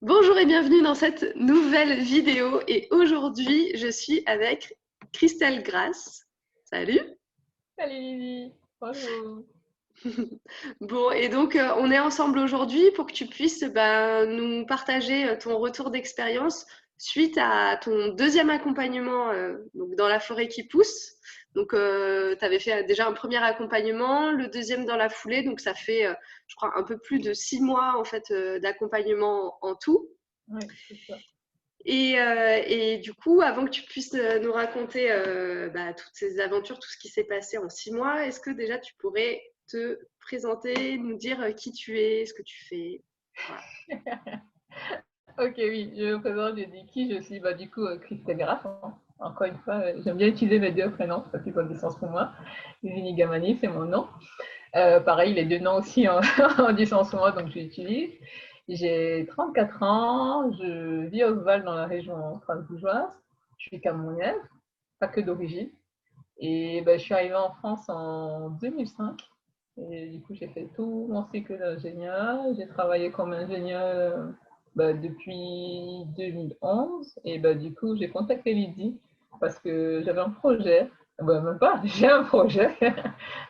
Bonjour et bienvenue dans cette nouvelle vidéo et aujourd'hui je suis avec Christelle Grasse. Salut. Salut Lily, bonjour. Bon et donc on est ensemble aujourd'hui pour que tu puisses nous partager ton retour d'expérience suite à ton deuxième accompagnement donc dans la forêt qui pousse. Donc tu avais fait déjà un premier accompagnement, le deuxième dans la foulée, donc ça fait je crois un peu plus de 6 mois en fait d'accompagnement en tout. Oui, c'est ça. Et du coup, avant que tu puisses nous raconter toutes ces aventures, tout ce qui s'est passé en 6 mois, est-ce que déjà tu pourrais te présenter, nous dire qui tu es, ce que tu fais? Voilà. Ok, oui, je me présente, je dis qui je suis. Bah, du coup, Christelle Graff, hein. Encore une fois, j'aime bien utiliser mes deux prénoms, ça fait pas de sens pour moi. Lily Gamani, c'est mon nom. Pareil, les deux noms aussi ont du sens pour moi, donc je l'utilise. J'ai 34 ans, je vis au Val dans la région strasbourgeoise. Je suis camerounaise, pas que d'origine. Et bah, je suis arrivée en France en 2005. Et du coup, j'ai fait tout mon cycle d'ingénieur. J'ai travaillé comme ingénieur depuis 2011. Et bah, du coup, j'ai contacté Lydie parce que j'avais un projet. Bah, même pas, j'ai un projet.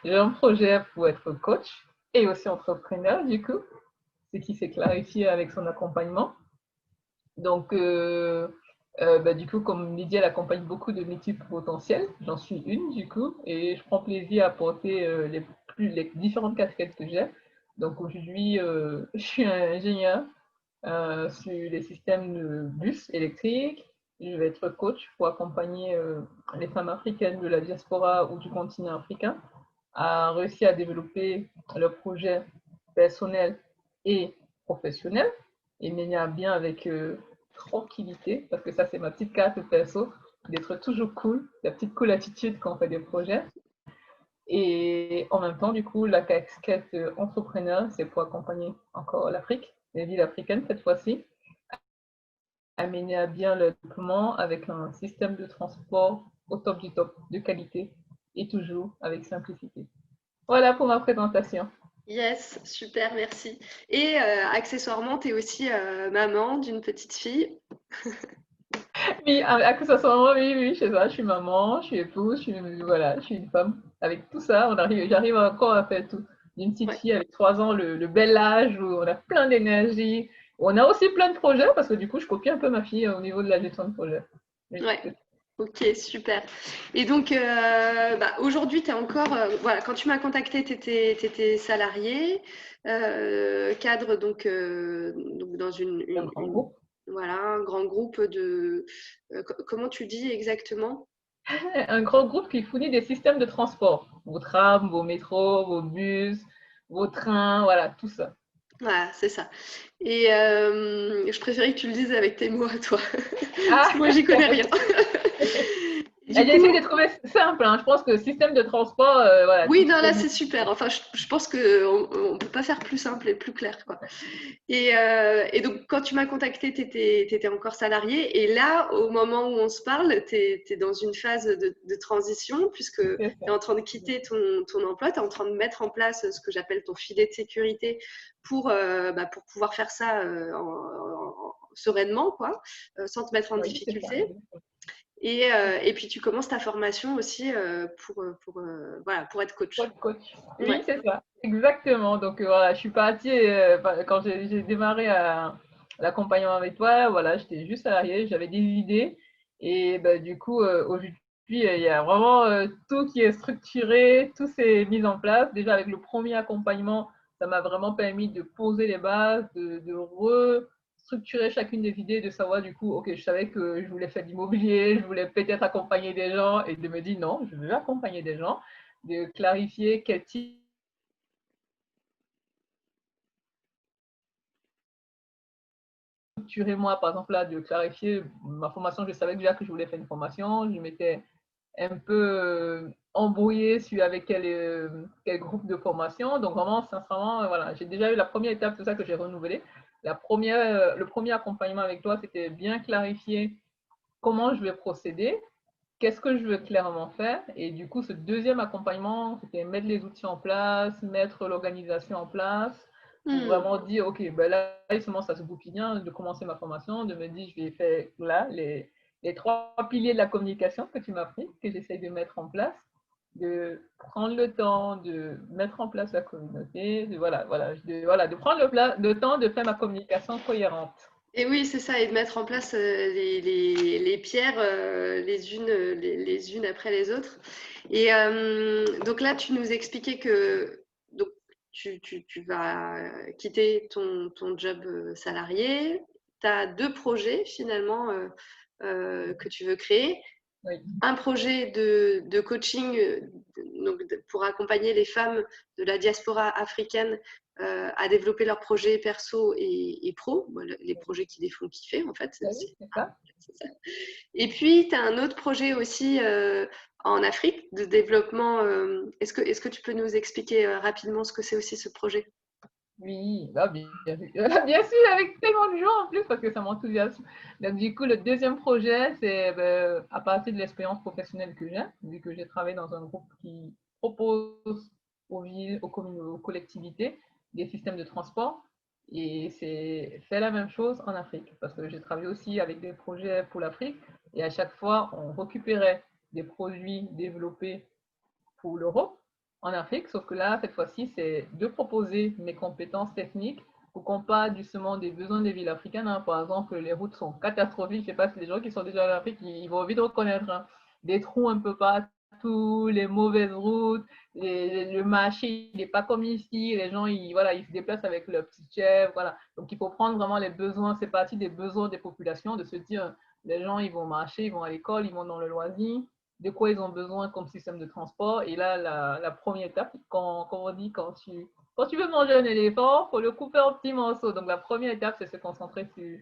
J'ai un projet pour être coach et aussi entrepreneur, du coup, ce qui s'est clarifié avec son accompagnement. Donc, du coup, comme Lydie, elle accompagne beaucoup de multiples potentiels, j'en suis une du coup, et je prends plaisir à porter les différentes casquettes que j'ai. Donc aujourd'hui, je suis un ingénieur sur les systèmes de bus électriques. Je vais être coach pour accompagner les femmes africaines de la diaspora ou du continent africain à réussir à développer leurs projets personnels et professionnels et mener à bien avec tranquillité, parce que ça, c'est ma petite carte perso, d'être toujours cool, la petite cool attitude quand on fait des projets. Et en même temps, du coup, la casquette entrepreneur, c'est pour accompagner encore l'Afrique, les villes africaines cette fois-ci, à mener à bien le développement avec un système de transport au top du top, de qualité et toujours avec simplicité. Voilà pour ma présentation. Yes, super, merci. Et accessoirement, tu es aussi maman d'une petite fille. Oui, accessoirement, oui, oui, c'est ça. Je suis maman, je suis épouse, voilà, je suis une femme. Avec tout ça, j'arrive encore à faire tout. Une petite Ouais, fille avec 3 ans, le bel âge où on a plein d'énergie. On a aussi plein de projets parce que du coup, je copie un peu ma fille au niveau de la gestion de projet. Oui, ouais. Ok, super. Et donc, aujourd'hui, tu es encore, voilà, quand tu m'as contacté, tu étais salarié, cadre, donc dans c'est un grand groupe. voilà, un grand groupe de, comment tu dis exactement? Un grand groupe qui fournit des systèmes de transport. Vos trams, vos métros, vos bus, vos trains, voilà, tout ça. Voilà, c'est ça. Et je préférais que tu le dises avec tes mots à toi, parce Ah, que moi, j'y connais rien. Du j'ai coup, essayé de trouver simple, hein. Je pense que le système de transport, voilà, oui, tout non, est là, c'est super. Enfin, je pense qu'on ne peut pas faire plus simple et plus clair, quoi. Et donc, quand tu m'as contacté, tu étais encore salarié. Et là, au moment où on se parle, tu es dans une phase de transition, puisque tu c'est es ça. en train de quitter ton emploi, tu es en train de mettre en place ce que j'appelle ton filet de sécurité pour pouvoir faire ça sereinement, quoi, sans te mettre en Oui, c'est ça. difficulté. Et puis, tu commences ta formation aussi voilà, pour être coach. Code coach. Ouais. Oui, c'est ça. Exactement. Donc voilà, je suis partie quand j'ai démarré l'accompagnement avec toi. Voilà, j'étais juste salariée, j'avais des idées et bah, du coup aujourd'hui il y a vraiment tout qui est structuré, tout s'est mis en place. Déjà avec le premier accompagnement, ça m'a vraiment permis de poser les bases, de restructurer chacune des idées, de savoir du coup, ok, je savais que je voulais faire de l'immobilier, je voulais peut-être accompagner des gens et de me dire non, je veux accompagner des gens, de clarifier quel type structurer moi, par exemple, là, de clarifier ma formation. Je savais déjà que je voulais faire une formation. Je m'étais un peu embrouillée sur avec quel groupe de formation. Donc, vraiment, sincèrement, voilà, j'ai déjà eu la première étape, c'est ça que j'ai renouvelé. Le premier accompagnement avec toi, c'était bien clarifier comment je vais procéder, qu'est-ce que je veux clairement faire. Et du coup, ce deuxième accompagnement, c'était mettre les outils en place, mettre l'organisation en place, pour Hmm. vraiment dire, OK, ben là, il commence à se goupiller bien, de commencer ma formation, de me dire, je vais faire là les trois piliers de la communication que tu m'as pris, que j'essaye de mettre en place, de prendre le temps de mettre en place la communauté, de prendre le temps de faire ma communication cohérente. Et oui, c'est ça, et de mettre en place les pierres les unes après les autres. Et donc là, tu nous expliquais que donc, tu vas quitter ton job salarié. Tu as deux projets finalement que tu veux créer. Oui, Un projet de coaching donc pour accompagner les femmes de la diaspora africaine à développer leurs projets perso et pro, les projets qui les font kiffer en fait. oui, c'est ça. C'est ça. Et puis, tu as un autre projet aussi en Afrique de développement. Est-ce que tu peux nous expliquer rapidement ce que c'est aussi ce projet? Oui, bah, bien, bien sûr, avec tellement de joie en plus, parce que ça m'enthousiasme. Donc, du coup, le deuxième projet, c'est ben, à partir de l'expérience professionnelle que j'ai, vu que j'ai travaillé dans un groupe qui propose aux villes, aux communes, aux collectivités des systèmes de transport. Et c'est fait la même chose en Afrique, parce que j'ai travaillé aussi avec des projets pour l'Afrique, et à chaque fois, on récupérait des produits développés pour l'Europe en Afrique, sauf que là, cette fois-ci, c'est de proposer mes compétences techniques pour qu'on parle justement des besoins des villes africaines. Hein. Par exemple, les routes sont catastrophiques. Je ne sais pas si les gens qui sont déjà en Afrique, ils vont vite reconnaître hein. Des trous un peu partout, les mauvaises routes, le marché, il n'est pas comme ici. Les gens, voilà, ils se déplacent avec leur petit chef. Voilà. Donc, il faut prendre vraiment les besoins. C'est parti des besoins des populations, de se dire, les gens, ils vont marcher, ils vont à l'école, ils vont dans le loisir de quoi ils ont besoin comme système de transport. Et là, la première étape, comme on dit, quand tu veux manger un éléphant, il faut le couper en petits morceaux. Donc, la première étape, c'est se concentrer sur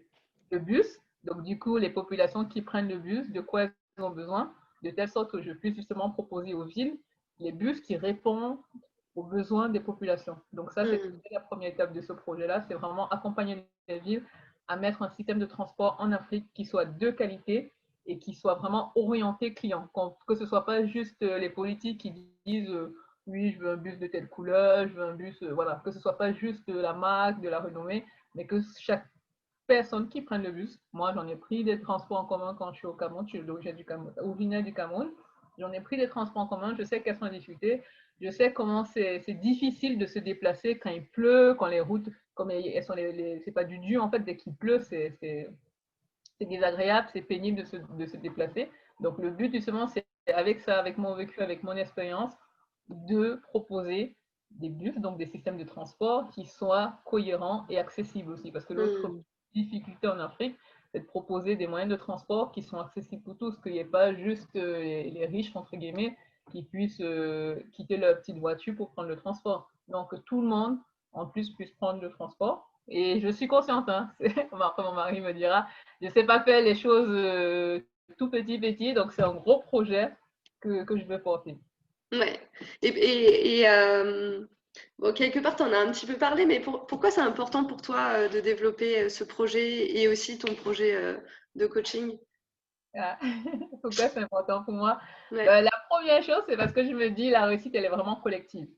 le bus. Donc, du coup, les populations qui prennent le bus, de quoi elles ont besoin, de telle sorte que je puisse justement proposer aux villes les bus qui répondent aux besoins des populations. Donc, ça, c'est Hmm. la première étape de ce projet-là. C'est vraiment accompagner les villes à mettre un système de transport en Afrique qui soit de qualité et qui soit vraiment orienté client. Que ce ne soit pas juste les politiques qui disent oui, je veux un bus de telle couleur, je veux un bus, voilà, que ce ne soit pas juste la marque, de la renommée, mais que chaque personne qui prenne le bus, moi j'en ai pris des transports en commun quand je suis au Cameroun, je suis d'origine du Cameroun, au Guinée du Cameroun, j'en ai pris des transports en commun, je sais quelles sont les difficultés, je sais comment c'est difficile de se déplacer quand il pleut, quand les routes, comme elles sont c'est pas du dur en fait, dès qu'il pleut, c'est désagréable, c'est pénible de se déplacer. Donc le but justement, c'est avec ça, avec mon vécu, avec mon expérience, de proposer des bus, donc des systèmes de transport qui soient cohérents et accessibles aussi. Parce que l'autre Hmm. difficulté en Afrique, c'est de proposer des moyens de transport qui sont accessibles pour tous, qu'il n'y ait pas juste les riches, entre guillemets, qui puissent quitter leur petite voiture pour prendre le transport. Donc que tout le monde, en plus, puisse prendre le transport. Et je suis consciente, hein, après mon mari me dira, je ne sais pas faire les choses tout petit, donc c'est un gros projet que je vais porter. Ouais. Bon, quelque part, tu en as un petit peu parlé, mais pourquoi c'est important pour toi de développer ce projet et aussi ton projet de coaching? Ah, pourquoi c'est important pour moi? Ouais. Ben, la première chose, c'est parce que je me dis la réussite, elle est vraiment collective.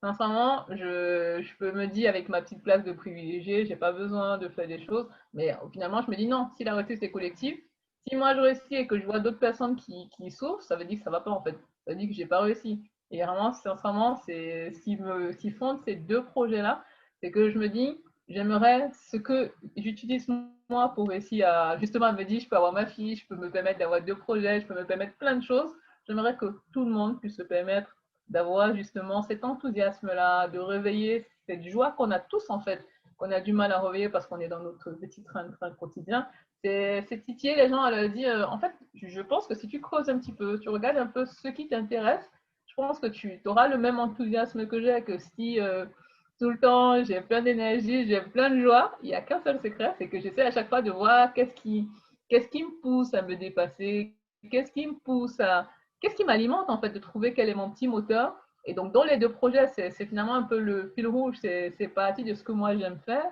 Sincèrement, je peux me dire avec ma petite place de privilégié, j'ai pas besoin de faire des choses, mais finalement, je me dis non, si la réussite est collective, si moi je réussis et que je vois d'autres personnes qui souffrent, ça veut dire que ça va pas en fait. Ça veut dire que j'ai pas réussi. Et vraiment, sincèrement, c'est ce qui fonde ces deux projets-là, c'est que je me dis, j'aimerais ce que j'utilise moi pour réussir à justement me dire, je peux avoir ma fille, je peux me permettre d'avoir deux projets, je peux me permettre plein de choses. J'aimerais que tout le monde puisse se permettre d'avoir justement cet enthousiasme-là, de réveiller cette joie qu'on a tous en fait, qu'on a du mal à réveiller parce qu'on est dans notre petit train quotidien. C'est titiller les gens à leur dire, en fait, je pense que si tu creuses un petit peu, tu regardes un peu ce qui t'intéresse, je pense que tu auras le même enthousiasme que j'ai, que si tout le temps, j'ai plein d'énergie, j'ai plein de joie. Il n'y a qu'un seul secret, c'est que j'essaie à chaque fois de voir qu'est-ce qui me pousse à me dépasser, qu'est-ce qui me pousse à, qu'est-ce qui m'alimente en fait, de trouver quel est mon petit moteur. Et donc, dans les deux projets, c'est finalement un peu le fil rouge, c'est parti de ce que moi j'aime faire.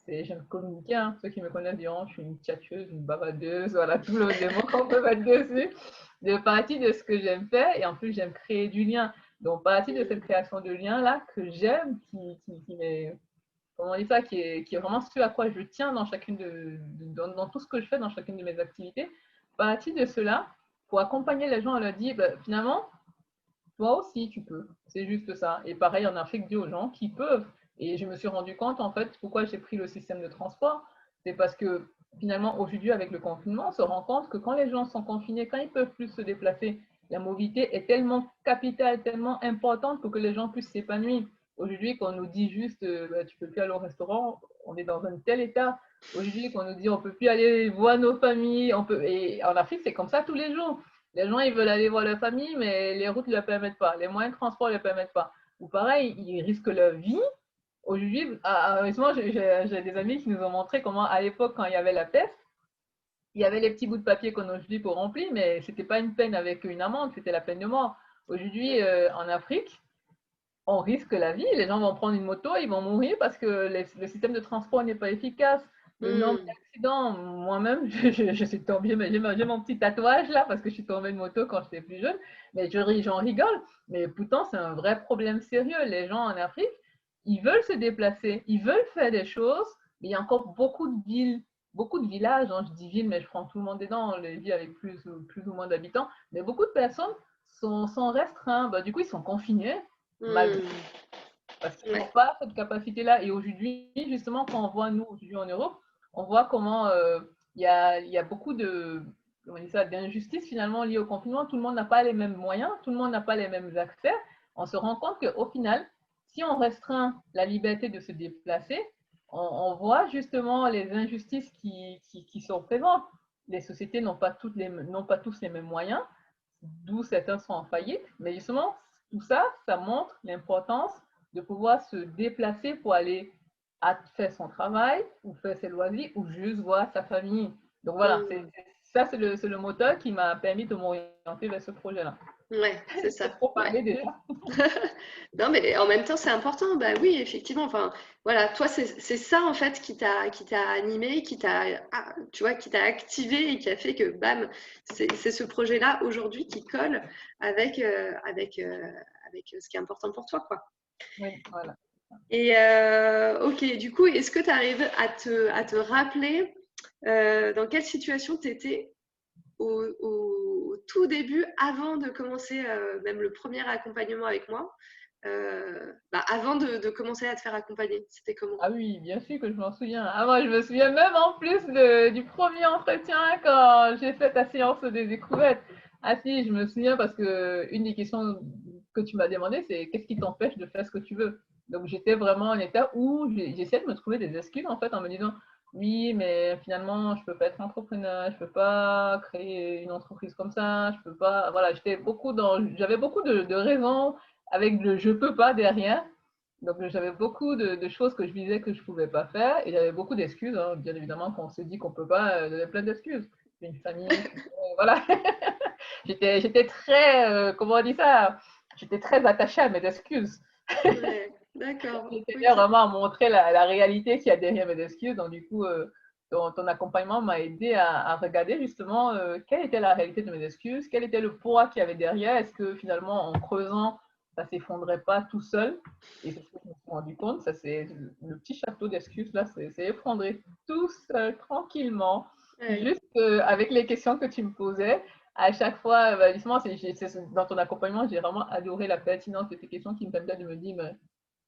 J'aime communiquer, hein. Ceux qui me connaissent diront, je suis une tchatcheuse, une bavardeuse, voilà, tous les mots qu'on peut mettre dessus. De partie de ce que j'aime faire, et en plus, j'aime créer du lien. Donc, partie de cette création de lien-là que j'aime, qui m'est comment on dit ça, qui est vraiment ce à quoi je tiens dans dans tout ce que je fais, dans chacune de mes activités. Partie de cela, pour accompagner les gens, on leur dit, bah, finalement, toi aussi, tu peux. C'est juste ça. Et pareil, en Afrique, dit aux gens qui peuvent. Et je me suis rendu compte, en fait, pourquoi j'ai pris le système de transport. C'est parce que finalement, aujourd'hui, avec le confinement, on se rend compte que quand les gens sont confinés, quand ils peuvent plus se déplacer, la mobilité est tellement capitale, tellement importante pour que les gens puissent s'épanouir. Aujourd'hui, quand on nous dit juste, bah, tu peux plus aller au restaurant, on est dans un tel état. Aujourd'hui, quand on nous dit, on peut plus aller voir nos familles, et en Afrique, c'est comme ça tous les jours. Les gens, ils veulent aller voir leur famille, mais les routes ne le permettent pas, les moyens de transport ne le permettent pas. Ou pareil, ils risquent leur vie. Aujourd'hui, heureusement, j'ai des amis qui nous ont montré comment, à l'époque, quand il y avait la peste, il y avait les petits bouts de papier qu'on a aujourd'hui pour remplir, mais ce n'était pas une peine avec une amende, c'était la peine de mort. Aujourd'hui, en Afrique, on risque la vie. Les gens vont prendre une moto, ils vont mourir parce que le système de transport n'est pas efficace. Le nombre d'accidents, moi-même, je suis tombée, mais j'ai mon petit tatouage là parce que je suis tombée de moto quand j'étais plus jeune, mais j'en rigole. Mais pourtant, c'est un vrai problème sérieux. Les gens en Afrique, ils veulent se déplacer, ils veulent faire des choses, mais il y a encore beaucoup de villes, beaucoup de villages, hein, je dis villes, mais je prends tout le monde dedans, les villes avec plus ou moins d'habitants, mais beaucoup de personnes sont restreints. Bah, du coup, ils sont confinés malgré parce qu'ils n'ont pas cette capacité-là. Et aujourd'hui, justement, quand on voit, nous, aujourd'hui en Europe, on voit comment il y a beaucoup d'injustices finalement liées au confinement. Tout le monde n'a pas les mêmes moyens, tout le monde n'a pas les mêmes accès. On se rend compte qu'au final, si on restreint la liberté de se déplacer, on voit justement les injustices qui sont présentes. Les sociétés n'ont pas tous les mêmes moyens, d'où certains sont en faillite. Mais justement, tout ça, ça montre l'importance de pouvoir se déplacer pour aller faire son travail ou faire ses loisirs ou juste voir sa famille. Donc voilà, ça c'est le moteur qui m'a permis de m'orienter vers ce projet-là. Ouais, c'est ça. Trop parler déjà. Non, mais en même temps, c'est important. Bah oui, effectivement. Enfin, voilà, toi, c'est ça en fait qui t'a animé, tu vois, qui t'a activé et qui a fait que, bam, c'est ce projet-là aujourd'hui qui colle avec ce qui est important pour toi, quoi. Oui, voilà. Et ok, du coup, est-ce que tu arrives à te rappeler dans quelle situation tu étais au tout début, avant de commencer même le premier accompagnement avec moi, avant de commencer à te faire accompagner, c'était comment? Ah oui, bien sûr que je m'en souviens. Ah moi, je me souviens même en plus du premier entretien quand j'ai fait ta séance des découvertes. Ah si, je me souviens parce que une des questions que tu m'as demandé, c'est qu'est-ce qui t'empêche de faire ce que tu veux? Donc j'étais vraiment en état où j'essayais de me trouver des excuses en fait en me disant oui, mais finalement, je peux pas être entrepreneur, je peux pas créer une entreprise comme ça, je peux pas. Voilà, j'avais beaucoup de raisons avec le je peux pas derrière. Donc, j'avais beaucoup de choses que je me disais que je ne pouvais pas faire et j'avais beaucoup d'excuses. Hein. Bien évidemment, quand on se dit qu'on ne peut pas, j'avais plein d'excuses. J'ai une famille, voilà. J'étais très, comment on dit ça? J'étais très attachée à mes excuses. Ouais, d'accord. J'étais Ok. vraiment à montrer la réalité qu'il y a derrière mes excuses. Donc, du coup, ton accompagnement m'a aidé à regarder justement quelle était la réalité de mes excuses, quel était le poids qu'il y avait derrière. Est-ce que finalement, en creusant, ça ne s'effondrait pas tout seul? Et c'est ce que je me suis rendu compte. Ça, c'est le petit château d'excuses là, c'est effondré tout seul, tranquillement, Ouais. juste avec les questions que tu me posais. À chaque fois, bah, justement, dans ton accompagnement, j'ai vraiment adoré la pertinence de tes questions qui me permettaient de me dire, mais,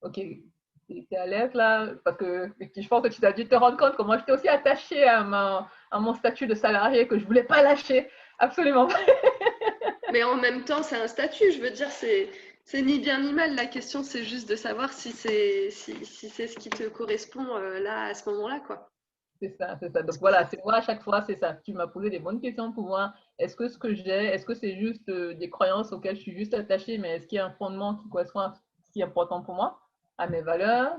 ok, tu es à l'aise là, parce que je pense que tu as dû te rendre compte que moi j'étais aussi attachée à mon statut de salarié que je ne voulais pas lâcher, absolument pas. Mais en même temps, c'est un statut. Je veux dire, c'est ni bien ni mal. La question, c'est juste de savoir si c'est ce qui te correspond là, à ce moment-là, quoi. C'est ça, c'est ça. Donc voilà, c'est moi à chaque fois, c'est ça. Tu m'as posé des bonnes questions pour voir est-ce que ce que j'ai, est-ce que c'est juste des croyances auxquelles je suis juste attachée, mais est-ce qu'il y a un fondement qui correspond à ce qui est important pour moi, à mes valeurs?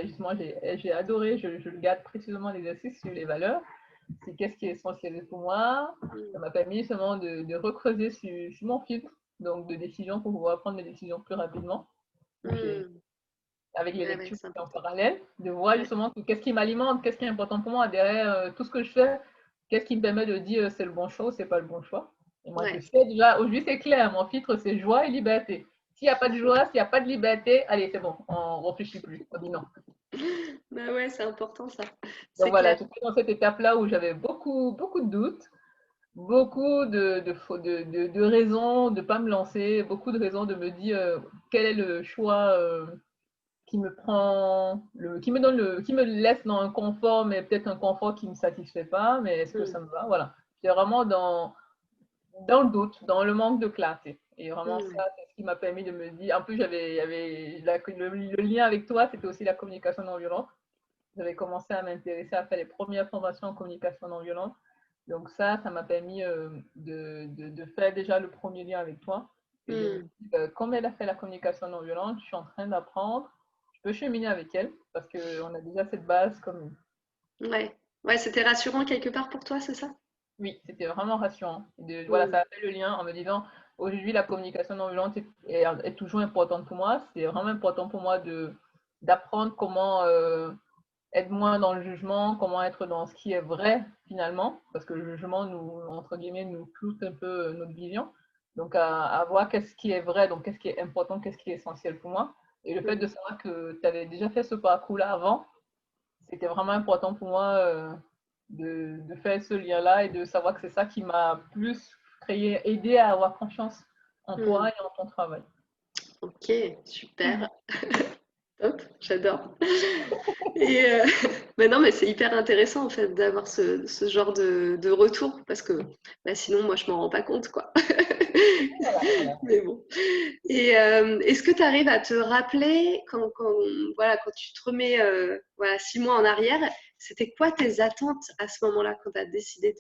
Justement, j'ai adoré, je le garde précisément l'exercice sur les valeurs. C'est qu'est-ce qui est essentiel pour moi. Ça m'a permis justement de recreuser sur mon filtre, donc de décision pour pouvoir prendre mes décisions plus rapidement. Avec les Ouais, ouais, lectures c'est en important. parallèle, de voir Ouais. justement qu'est-ce qui m'alimente, qu'est-ce qui est important pour moi derrière tout ce que je fais, qu'est-ce qui me permet de dire c'est le bon choix ou c'est pas le bon choix. Et moi, je Ouais. sais déjà, aujourd'hui c'est clair, mon filtre c'est joie et liberté. S'il n'y a pas de joie, s'il n'y a pas de liberté, allez, c'est bon, on ne réfléchit plus, on dit non. Bah ouais, c'est important ça. Donc C'est voilà, clair. j'étais dans cette étape-là où j'avais beaucoup de doutes, beaucoup de raisons de ne pas me lancer, beaucoup de raisons de me dire quel est le choix qui me prend, qui me donne qui me laisse dans un confort, mais peut-être un confort qui ne me satisfait pas, mais est-ce que Mm, ça me va? Voilà. C'est vraiment dans le doute, dans le manque de clarté. Et vraiment, ça, ouais. c'est ce qui m'a permis de me dire. En plus, il y avait le lien avec toi, c'était aussi la communication non violente. J'avais commencé à m'intéresser à faire les premières formations en communication non violente. Donc ça m'a permis de faire déjà le premier lien avec toi et de me Mm, dire, comme elle a fait la communication non violente, je suis en train d'apprendre, je peux cheminer avec elle parce qu'on a déjà cette base commune. ouais. Ouais, c'était rassurant quelque part pour toi, c'est ça? Oui, c'était vraiment rassurant. Voilà, Mm, ça a fait le lien en me disant, aujourd'hui, la communication non violente est toujours importante pour moi. C'est vraiment important pour moi d'apprendre comment être moins dans le jugement, comment être dans ce qui est vrai finalement, parce que le jugement, nous, entre guillemets, nous cloute un peu notre vision. Donc, à voir qu'est-ce qui est vrai, donc qu'est-ce qui est important, qu'est-ce qui est essentiel pour moi. Et le fait de mm. savoir que tu avais déjà fait ce parcours-là avant, c'était vraiment important pour moi de faire ce lien-là et de savoir que c'est ça qui m'a plus aidé à avoir confiance en toi Mm. et en ton travail. Ok, super. Top, j'adore. Et mais non, mais c'est hyper intéressant en fait d'avoir ce genre de retour parce que bah, sinon moi je m'en rends pas compte quoi. Voilà, voilà. Mais bon. Et est-ce que tu arrives à te rappeler voilà, quand tu te remets voilà, 6 mois en arrière, c'était quoi tes attentes à ce moment-là quand tu as décidé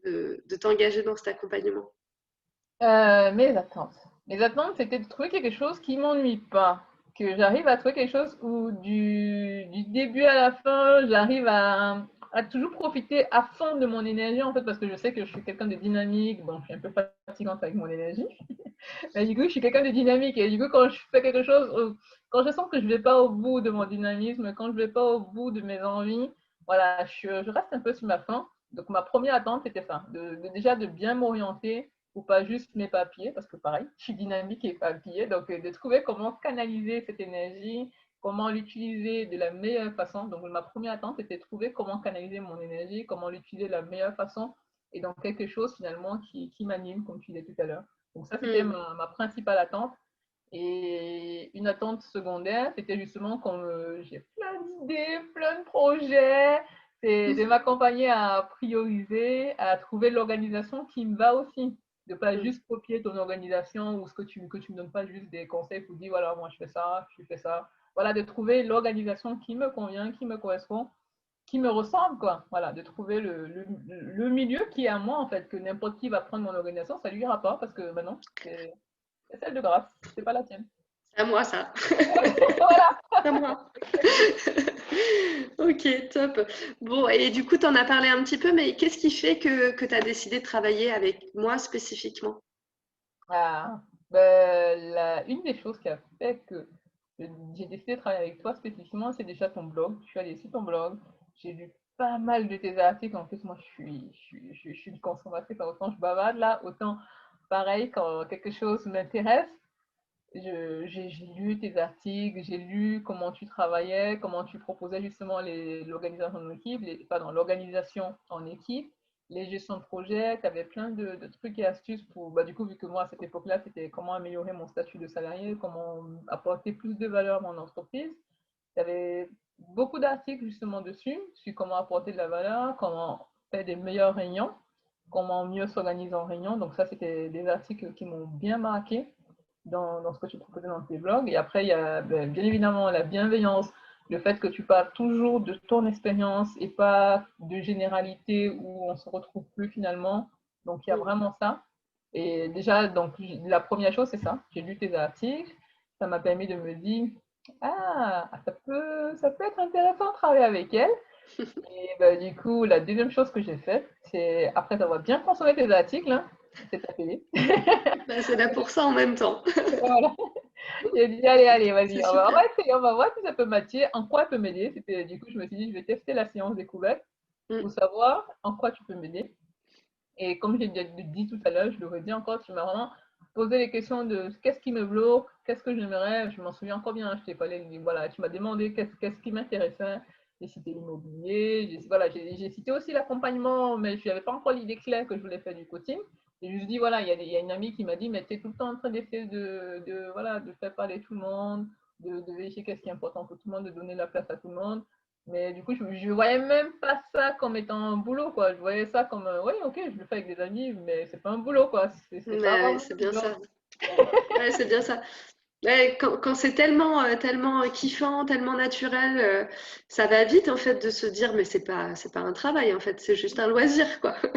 de t'engager dans cet accompagnement? Mes attentes. Mes attentes, c'était de trouver quelque chose qui m'ennuie pas. Que j'arrive à trouver quelque chose où du début à la fin, j'arrive à toujours profiter à fond de mon énergie, en fait, parce que je sais que je suis quelqu'un de dynamique. Bon, je suis un peu fatigante avec mon énergie. Mais du coup, je suis quelqu'un de dynamique. Et du coup, quand je fais quelque chose, quand je sens que je vais pas au bout de mon dynamisme, quand je vais pas au bout de mes envies, voilà, je reste un peu sur ma faim. Donc, ma première attente, c'était ça, déjà de bien m'orienter ou pas juste mes papiers, parce que pareil, je suis dynamique et papier, donc de trouver comment canaliser cette énergie, comment l'utiliser de la meilleure façon. Donc ma première attente était de trouver comment canaliser mon énergie, comment l'utiliser de la meilleure façon, et dans quelque chose finalement qui m'anime, comme tu disais tout à l'heure. Donc ça, c'était Hmm. ma principale attente. Et une attente secondaire, c'était justement comme j'ai plein d'idées, plein de projets, c'est de m'accompagner à prioriser, à trouver l'organisation qui me va aussi. De pas Hmm. juste copier ton organisation ou ce que tu me donnes pas juste des conseils pour dire voilà, moi je fais ça, je fais ça. Voilà, de trouver l'organisation qui me convient, qui me correspond, qui me ressemble, quoi. Voilà, de trouver le milieu qui est à moi, en fait, que n'importe qui va prendre mon organisation, ça lui ira pas parce que maintenant, c'est celle de grâce, c'est pas la tienne. C'est à moi ça. Voilà. C'est à moi. Ok, top. Bon, et du coup, tu en as parlé un petit peu, mais qu'est-ce qui fait que tu as décidé de travailler avec moi spécifiquement? Ah, ben, une des choses qui a fait que j'ai décidé de travailler avec toi spécifiquement, c'est déjà ton blog. Je suis allée sur ton blog, j'ai lu pas mal de tes articles. En plus, moi, je suis une consommatrice, autant je bavarde là, autant pareil, quand quelque chose m'intéresse, j'ai lu tes articles, j'ai lu comment tu travaillais, comment tu proposais justement l'organisation en équipe, pardon, l'organisation en équipe, les gestions de projet, tu avais plein de trucs et astuces pour, bah, du coup, vu que moi, à cette époque-là, c'était comment améliorer mon statut de salarié, comment apporter plus de valeur à mon entreprise. Tu avais beaucoup d'articles justement dessus, sur comment apporter de la valeur, comment faire des meilleures réunions, comment mieux s'organiser en réunion. Donc ça, c'était des articles qui m'ont bien marqué dans ce que tu proposais dans tes blogs. Et après, il y a bien évidemment la bienveillance, le fait que tu parles toujours de ton expérience et pas de généralité où on se retrouve plus finalement. Donc, il y a Hmm. vraiment ça. Et déjà, donc, la première chose, c'est ça. J'ai lu tes articles. Ça m'a permis de me dire, ah, ça peut être intéressant de travailler avec elle. Et bah, du coup, la deuxième chose que j'ai faite, c'est après avoir bien consommé tes articles, hein, c'est t'appeler. Bah, c'est là pour ça en même temps. Voilà. J'ai dit, allez, C'est vas-y, on super. va essayer, on va voir si ça peut matcher, en quoi elle peut m'aider. Du coup, je me suis dit, je vais tester la séance découverte Hmm. pour savoir en quoi tu peux m'aider. Et comme j'ai dit tout à l'heure, je le redis encore, tu m'as vraiment poser les questions de qu'est-ce qui me bloque, qu'est-ce que j'aimerais. Je m'en souviens encore bien. Je t'ai parlé, voilà, tu m'as demandé qu'est-ce qui m'intéressait. J'ai cité l'immobilier, voilà, j'ai cité aussi l'accompagnement, mais je n'avais pas encore l'idée claire que je voulais faire du coaching. Et je lui dis, voilà, il y a une amie qui m'a dit, mais tu es tout le temps en train d'essayer voilà, de faire parler tout le monde, de vérifier qu'est-ce qui est important pour tout le monde, de donner la place à tout le monde. Mais du coup, je ne voyais même pas ça comme étant un boulot, quoi. Je voyais ça comme, oui, ok, je le fais avec des amis, mais c'est pas un boulot, quoi. C'est pas Ouais, vraiment c'est un bien job. ça. Ouais, c'est bien ça. Ouais, quand c'est tellement kiffant, tellement naturel, ça va vite en fait de se dire mais c'est pas un travail en fait, c'est juste un loisir quoi. Je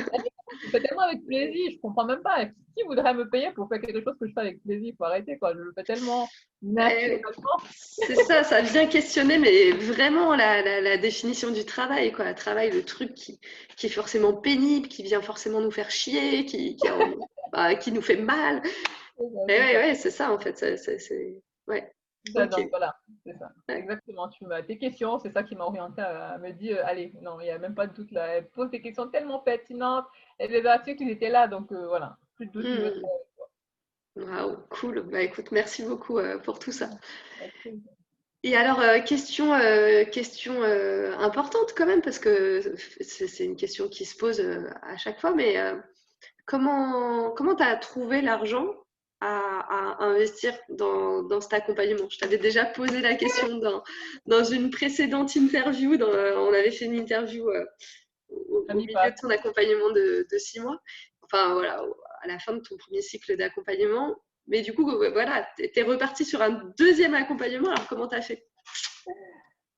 le fais tellement avec plaisir, je comprends même pas. Qui voudrait me payer pour faire quelque chose que je fais avec plaisir? Il faut arrêter, quoi. Je le fais tellement Et naturellement. c'est ça, ça vient questionner mais vraiment la définition du travail quoi. Le travail, le truc qui est forcément pénible, qui vient forcément nous faire chier, bah, qui nous fait mal. Et C'est ouais, ça. ouais, c'est ça en fait. Ouais, ok. Donc voilà, c'est ça. Exactement. Tes questions, c'est ça qui m'a orienté à me dire, allez, non, il n'y a même pas de doute là. Elle pose des questions tellement pertinentes. Et les articles, ils étaient là, donc voilà. Plus de doute, je veux Hmm. Waouh, cool. Bah écoute, merci beaucoup pour tout ça. travailler. Et alors, question importante quand même, parce que c'est une question qui se pose à chaque fois, mais comment tu as trouvé l'argent à investir dans cet accompagnement? Je t'avais déjà posé la question dans une précédente interview, on avait fait une interview au Ami milieu de passe. ton accompagnement de 6 mois, enfin voilà, à la fin de ton premier cycle d'accompagnement. Mais du coup, voilà, tu es reparti sur un deuxième accompagnement, alors comment tu as fait?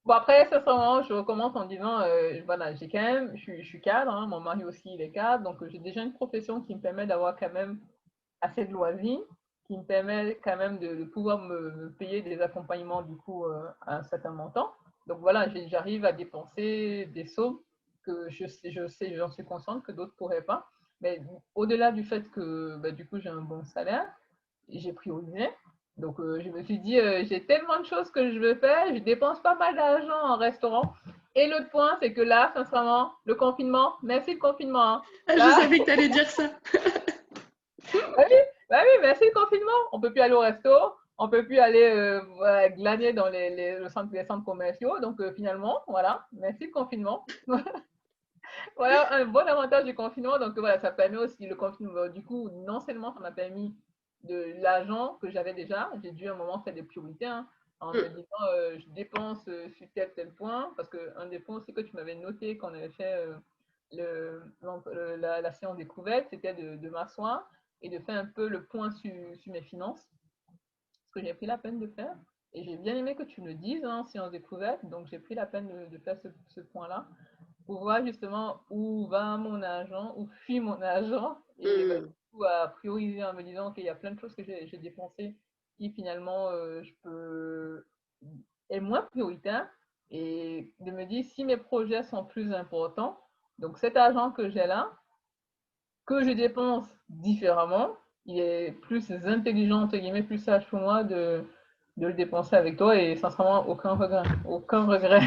Bon, après, sincèrement, je recommence en disant, voilà, j'ai quand même, je suis cadre, hein, mon mari aussi, il est cadre, donc j'ai déjà une profession qui me permet d'avoir quand même assez de loisirs, qui me permet quand même de pouvoir me payer des accompagnements, du coup, à un certain montant. Donc voilà, j'arrive à dépenser des sommes que j'en suis consciente que d'autres ne pourraient pas. Mais au-delà du fait que, bah, du coup, j'ai un bon salaire, j'ai priorisé. Donc, je me suis dit, j'ai tellement de choses que je veux faire, je dépense pas mal d'argent en restaurant. Et l'autre point, c'est que là, sincèrement, le confinement, merci le confinement, hein. Ah, je Là, savais que tu allais dire ça. bah oui, bah oui, merci le confinement. On peut plus aller au resto, on peut plus aller voilà, glaner dans les centres commerciaux. Donc, finalement, voilà, merci le confinement. Voilà un bon avantage du confinement. Donc, voilà, ça permet aussi le confinement. Du coup, non seulement ça m'a permis de l'argent que j'avais déjà, j'ai dû à un moment faire des priorités, hein, en me Mm, disant je dépense sur tel point. Parce qu'un des points aussi que tu m'avais noté quand on avait fait la séance découverte, c'était de m'asseoir et de faire un peu le point sur mes finances, ce que j'ai pris la peine de faire. Et j'ai bien aimé que tu me dises en séance découverte, donc j'ai pris la peine de faire ce point-là pour voir justement où va mon argent, où fuit mon argent, et bah, du mm. coup, à prioriser en me disant qu'il y a plein de choses que j'ai dépensées qui finalement je peux est moins prioritaire, et de me dire si mes projets sont plus importants, donc cet argent que j'ai là, que je dépense différemment, il est plus intelligent, entre guillemets, plus sage pour moi de le dépenser avec toi, et sincèrement, aucun regret. Aucun regret.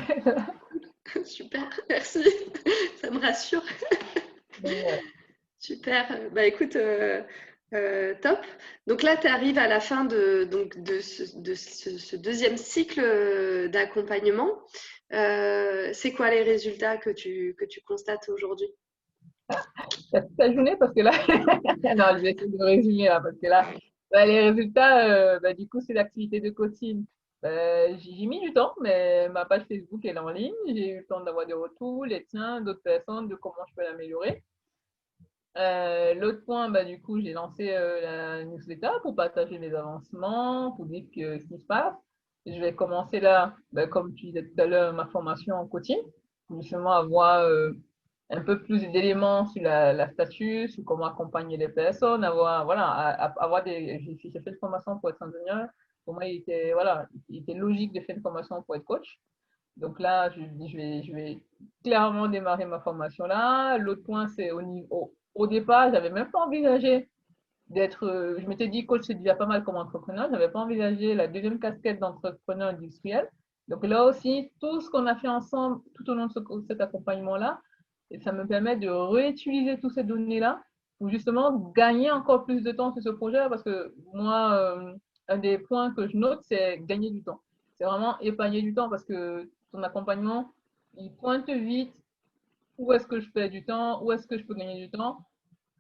Super, merci. Ça me rassure. Donc, voilà. Super. Bah écoute, top. Donc là, tu arrives à la fin de ce deuxième cycle d'accompagnement. C'est quoi les résultats que tu constates aujourd'hui? Ta journée parce que là, non, je vais essayer de résumer là, parce que là, bah, les résultats, bah, du coup, c'est l'activité de coaching. J'ai mis du temps, mais ma page Facebook elle est en ligne. J'ai eu le temps d'avoir des retours, les tiens, d'autres personnes, de comment je peux l'améliorer. L'autre point, bah, du coup, j'ai lancé la newsletter pour partager mes avancements, pour dire ce qui se passe. Je vais commencer là, bah, comme tu disais tout à l'heure, ma formation en coaching, pour justement avoir un peu plus d'éléments sur la statut, sur comment accompagner les personnes, avoir, voilà, avoir j'ai fait une formation pour être ingénieur. Pour moi, voilà, il était logique de faire une formation pour être coach. Donc là, je vais clairement démarrer ma formation là. L'autre point, c'est au départ, j'avais même pas envisagé d'être, je m'étais dit coach, c'est déjà pas mal comme entrepreneur. J'avais pas envisagé la deuxième casquette d'entrepreneur industriel. Donc là aussi, tout ce qu'on a fait ensemble tout au long de cet accompagnement-là, et ça me permet de réutiliser toutes ces données-là pour justement gagner encore plus de temps sur ce projet. Parce que moi, un des points que je note, c'est gagner du temps. C'est vraiment épargner du temps parce que ton accompagnement, il pointe vite où est-ce que je perds du temps, où est-ce que je peux gagner du temps,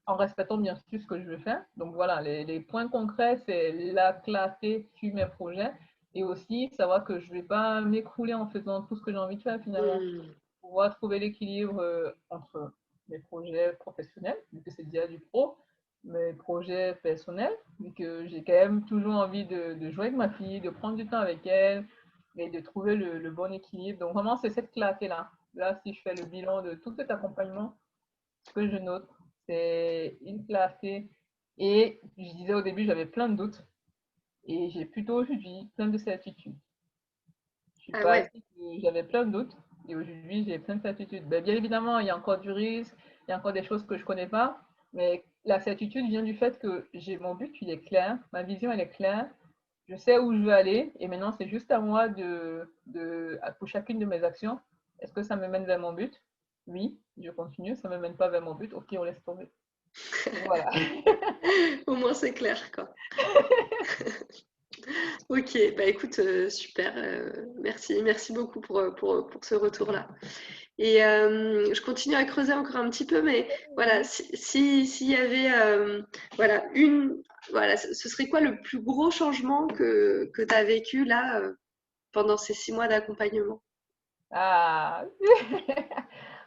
en respectant bien sûr ce que je veux faire. Donc voilà, les points concrets, c'est la clarté sur mes projets et aussi savoir que je ne vais pas m'écrouler en faisant tout ce que j'ai envie de faire finalement. Hmm. Pouvoir trouver l'équilibre entre mes projets professionnels, vu que c'est déjà du pro, mes projets personnels, vu que j'ai quand même toujours envie de jouer avec ma fille, de prendre du temps avec elle et de trouver le bon équilibre. Donc vraiment, c'est cette clarté-là. Là, si je fais le bilan de tout cet accompagnement, ce que je note, c'est une clarté. Et je disais au début, j'avais plein de doutes. Et j'ai plutôt aujourd'hui plein de certitudes. Je suis Ah ouais. partie que j'avais plein de doutes. Et aujourd'hui, j'ai plein de certitudes. Ben, bien évidemment, il y a encore du risque, il y a encore des choses que je ne connais pas. Mais la certitude vient du fait que j'ai mon but, il est clair, ma vision, elle est claire. Je sais où je veux aller. Et maintenant, c'est juste à moi pour chacune de mes actions, est-ce que ça me mène vers mon but? Oui, je continue. Ça ne me mène pas vers mon but. Ok, on laisse tomber. Voilà. Au moins, c'est clair, quoi. Ok, bah écoute, super, merci beaucoup pour ce retour-là. Et je continue à creuser encore un petit peu, mais voilà, s'il y avait, voilà, voilà, ce serait quoi le plus gros changement que tu as vécu là pendant ces 6 mois d'accompagnement? Ah,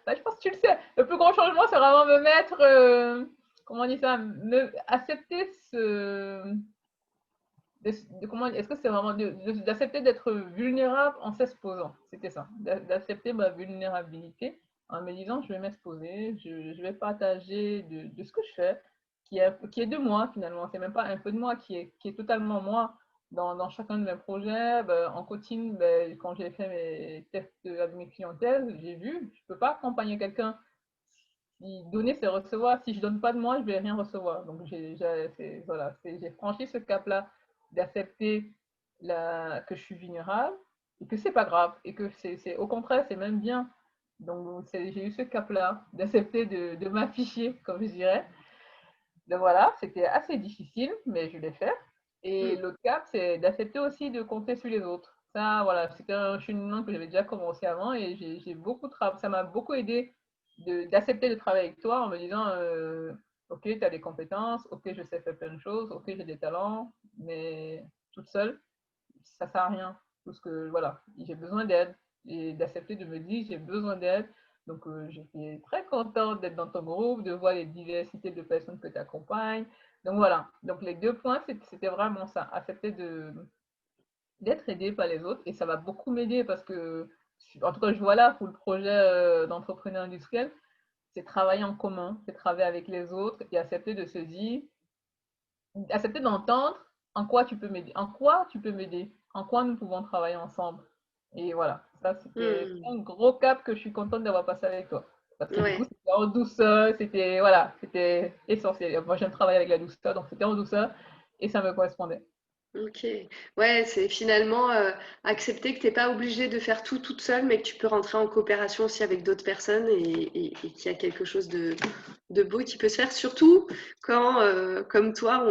bah, je pense que tu le sais. Le plus grand changement, c'est vraiment me mettre, comment on dit ça, accepter comment, est-ce que c'est vraiment d'accepter d'être vulnérable en s'exposant. C'était ça. D'accepter ma vulnérabilité en me disant, je vais m'exposer, je vais partager de ce que je fais, qui est de moi finalement. C'est même pas un peu de moi, qui est totalement moi. Dans chacun de mes projets, ben, en coaching, ben, quand j'ai fait mes tests avec mes clientèles, j'ai vu, je peux pas accompagner quelqu'un. Si donner, c'est recevoir. Si je donne pas de moi, je vais rien recevoir. Donc, voilà, j'ai franchi ce cap-là d'accepter que je suis vulnérable et que c'est pas grave et que au contraire, c'est même bien. Donc, j'ai eu ce cap-là d'accepter de m'afficher, comme je dirais. Donc voilà, c'était assez difficile, mais je l'ai fait. Et Hmm. l'autre cap, c'est d'accepter aussi de compter sur les autres. Ça, voilà, c'était un cheminement que j'avais déjà commencé avant et j'ai beaucoup travaillé. Ça m'a beaucoup aidé d'accepter de travailler avec toi en me disant, ok, tu as des compétences, ok, je sais faire plein de choses, ok, j'ai des talents, mais toute seule, ça sert à rien. Parce que voilà, j'ai besoin d'aide et d'accepter de me dire j'ai besoin d'aide. Donc j'étais très contente d'être dans ton groupe, de voir les diversités de personnes que tu accompagnes. Donc voilà, donc les deux points, c'était vraiment ça, accepter d'être aidé par les autres et ça va beaucoup m'aider parce que, en tout cas, je vois là pour le projet d'entrepreneur industriel, c'est travailler en commun, c'est travailler avec les autres et accepter de se dire, accepter d'entendre en quoi tu peux m'aider, en quoi tu peux m'aider, en quoi nous pouvons travailler ensemble. Et voilà, ça c'était Hmm. un gros cap que je suis contente d'avoir passé avec toi. Parce que du coup, Ouais. c'était en douceur, c'était voilà, c'était essentiel. Moi, j'aime travailler avec la douceur, donc c'était en douceur et ça me correspondait. Ok. Ouais, c'est finalement accepter que tu n'es pas obligé de faire tout toute seule, mais que tu peux rentrer en coopération aussi avec d'autres personnes et qu'il y a quelque chose de beau qui peut se faire, surtout quand, comme toi,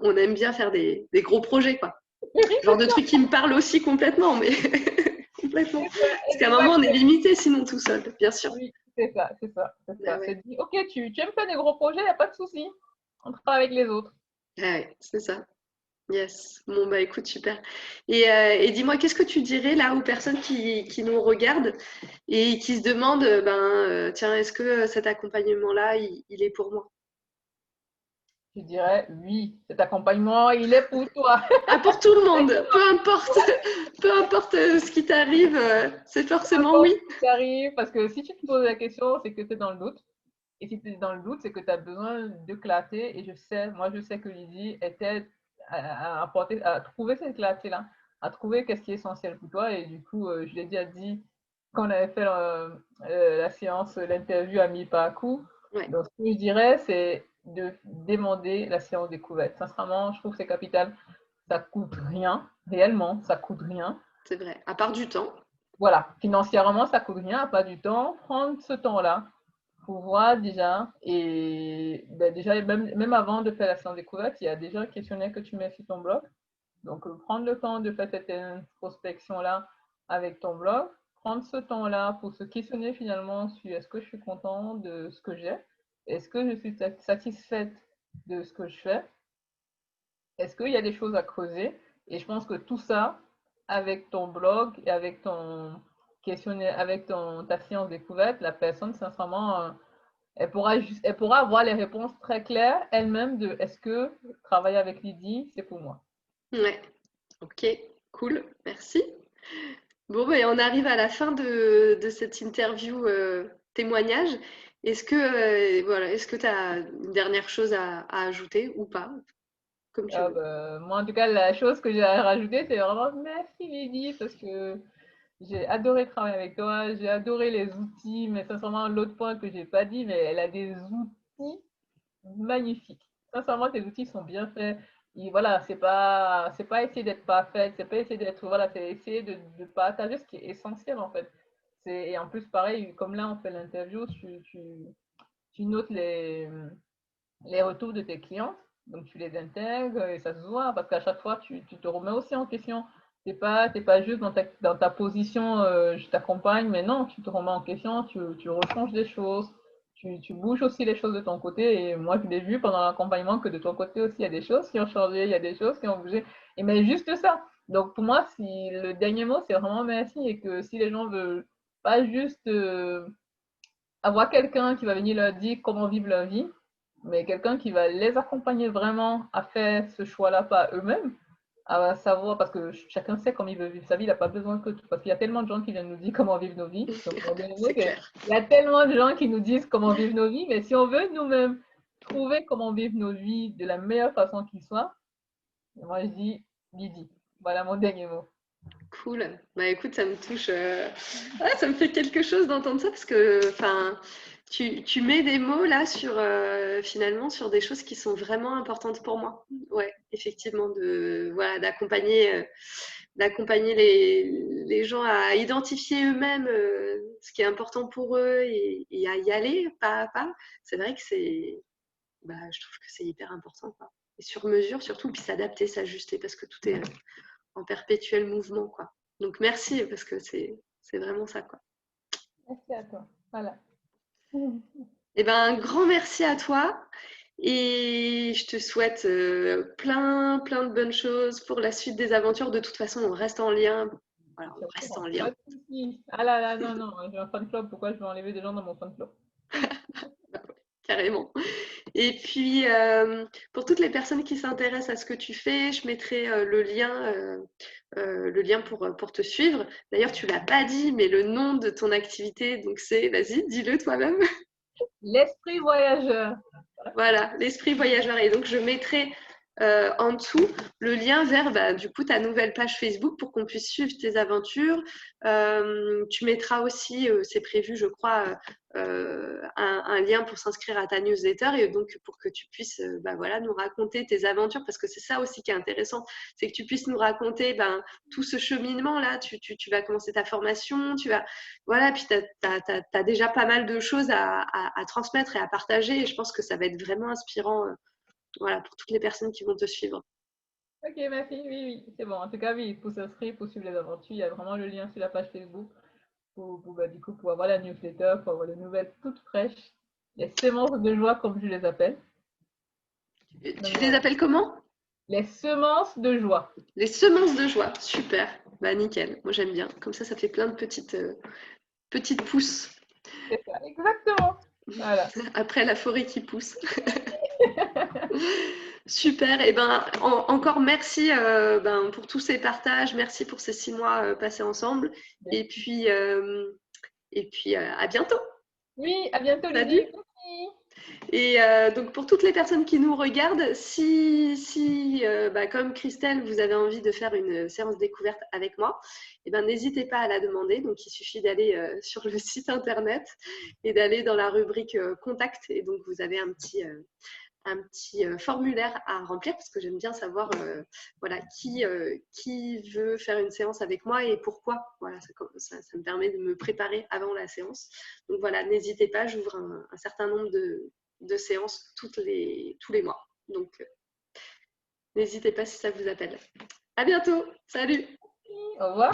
on aime bien faire des gros projets, quoi. Oui, Genre de trucs qui me parlent aussi complètement, mais complètement. c'est ça, Parce qu'à un moment, on est exactement. limité sinon tout seul, bien sûr. Oui, c'est ça, c'est ça, c'est Ah ça. ouais. C'est dit, ok, tu aimes faire des gros projets, il n'y a pas de souci. On travaille avec les autres. Ah ouais, c'est ça. Yes. Bon, bah écoute, super. Et dis-moi, qu'est-ce que tu dirais là aux personnes qui nous regardent et qui se demandent, tiens, est-ce que cet accompagnement-là, il est pour moi? Je dirais, oui, cet accompagnement, il est pour toi. Ah, pour tout le monde, peu importe ce qui t'arrive, c'est Peu forcément importe oui. ce qui arrive, parce que si tu te poses la question, c'est que tu es dans le doute. Et si tu es dans le doute, c'est que tu as besoin de clarté. Et moi, je sais que Lydie était à trouver cette clarté-là, à trouver qu'est-ce qui est essentiel pour toi. Et du coup, je l'ai déjà dit quand on avait fait la séance, l'interview à mi-parcours. Ouais, Donc, ce que je dirais, c'est de demander la séance découverte. Sincèrement, je trouve que c'est capital. Ça coûte rien, réellement, ça coûte rien. c'est vrai. À part du temps. Voilà, financièrement, ça coûte rien, pas du temps. Prendre ce temps-là, pour voir déjà, et ben, déjà, même avant de faire la séance découverte, il y a déjà un questionnaire que tu mets sur ton blog. Donc, prendre le temps de faire cette introspection-là avec ton blog, prendre ce temps-là pour se questionner finalement sur est-ce que je suis content de ce que j'ai, est-ce que je suis satisfaite de ce que je fais, est-ce qu'il y a des choses à creuser? Et je pense que tout ça, avec ton blog et avec ton questionnaire, avec ta séance découverte, la personne, sincèrement, elle pourra avoir les réponses très claires elle-même de est-ce que travailler avec Lydie, c'est pour moi. Ouais, ok, cool, merci. Bon, ben, on arrive à la fin de cette interview témoignage. Est-ce que voilà, est-ce que tu as une dernière chose à ajouter ou pas, comme tu veux. Moi, en tout cas, la chose que j'ai à rajouter, c'est vraiment merci Lydie parce que j'ai adoré travailler avec toi, j'ai adoré les outils, mais sincèrement, l'autre point que j'ai pas dit, mais elle a des outils magnifiques. Sincèrement, tes outils sont bien faits. Et voilà, c'est pas essayer d'être parfaite, c'est pas essayer d'être, voilà, c'est essayer de partager ce qui est essentiel en fait. Et en plus, pareil, comme là, on fait l'interview, tu notes les retours de tes clients, donc tu les intègres et ça se voit parce qu'à chaque fois, tu te remets aussi en question. T'es pas juste dans ta position, je t'accompagne, mais non, tu te remets en question, tu rechanges des choses, tu bouges aussi les choses de ton côté. Et moi, je l'ai vu pendant l'accompagnement que de ton côté aussi, il y a des choses qui ont changé, il y a des choses qui ont bougé. Et mais juste ça. Donc pour moi, si le dernier mot, c'est vraiment merci et que si les gens veulent pas juste avoir quelqu'un qui va venir leur dire comment vivre leur vie, mais quelqu'un qui va les accompagner vraiment à faire ce choix-là par eux-mêmes, à savoir, parce que chacun sait comment il veut vivre sa vie, il n'a pas besoin que tout, parce qu'il y a tellement de gens qui viennent nous dire comment vivre nos vies. Donc, C'est clair. il y a tellement de gens qui nous disent comment vivre nos vies, mais si on veut nous-mêmes trouver comment vivre nos vies de la meilleure façon qui soit, moi je dis Lydie. Voilà mon dernier mot. Cool. Bah écoute, ça me touche. Ah, ça me fait quelque chose d'entendre ça parce que, enfin, tu mets des mots là sur finalement sur des choses qui sont vraiment importantes pour moi. Ouais, effectivement, voilà, d'accompagner les gens à identifier eux-mêmes ce qui est important pour eux et à y aller pas à pas. C'est vrai que je trouve que c'est hyper important, quoi. Et sur mesure surtout, puis s'adapter, s'ajuster parce que tout est en perpétuel mouvement, quoi. Donc merci parce que c'est vraiment ça, quoi. Merci à toi. Voilà. Eh ben, un grand merci à toi et je te souhaite plein de bonnes choses pour la suite des aventures. De toute façon, on reste en lien. Voilà, on reste en Exactement. lien. Pas de soucis. Ah là là, non, non, j'ai un fan club. Pourquoi je vais enlever des gens dans mon fan club? Bah ouais, carrément. Et puis, pour toutes les personnes qui s'intéressent à ce que tu fais, je mettrai le lien pour te suivre. D'ailleurs, tu l'as pas dit, mais le nom de ton activité, donc vas-y, dis-le toi-même. L'esprit voyageur. Voilà, l'esprit voyageur. Et donc, je mettrai en dessous le lien vers du coup ta nouvelle page Facebook pour qu'on puisse suivre tes aventures. Tu mettras aussi, c'est prévu, je crois, un lien pour s'inscrire à ta newsletter et donc pour que tu puisses voilà, nous raconter tes aventures parce que c'est ça aussi qui est intéressant, c'est que tu puisses nous raconter tout ce cheminement là. Tu vas commencer ta formation, voilà, puis tu as déjà pas mal de choses à transmettre et à partager et je pense que ça va être vraiment inspirant voilà, pour toutes les personnes qui vont te suivre. Ok, merci. Oui, oui, c'est bon. En tout cas, oui, pour s'inscrire, pour suivre les aventures, il y a vraiment le lien sur la page Facebook du coup, pour avoir la newsletter, pour avoir les nouvelles toutes fraîches, les semences de joie, comme je les appelle. Donc Tu les voilà. appelles comment? Les semences de joie. Les semences de joie. Super. Bah nickel. Moi j'aime bien. Comme ça fait plein de petites pousses C'est ça, exactement. Voilà. après la forêt qui pousse. Super. Et encore merci pour tous ces partages. Merci pour ces 6 mois passés ensemble. Et puis, à bientôt. Oui, à bientôt, Salut. Lydie. Merci. Et donc pour toutes les personnes qui nous regardent, si comme Christelle, vous avez envie de faire une séance découverte avec moi, n'hésitez pas à la demander. Donc il suffit d'aller sur le site internet et d'aller dans la rubrique contact. Et donc vous avez un petit formulaire à remplir parce que j'aime bien savoir voilà, qui veut faire une séance avec moi et pourquoi. Voilà, ça me permet de me préparer avant la séance. Donc voilà, n'hésitez pas, j'ouvre un certain nombre de séances tous les mois. Donc n'hésitez pas si ça vous appelle. À bientôt. Salut. Au revoir.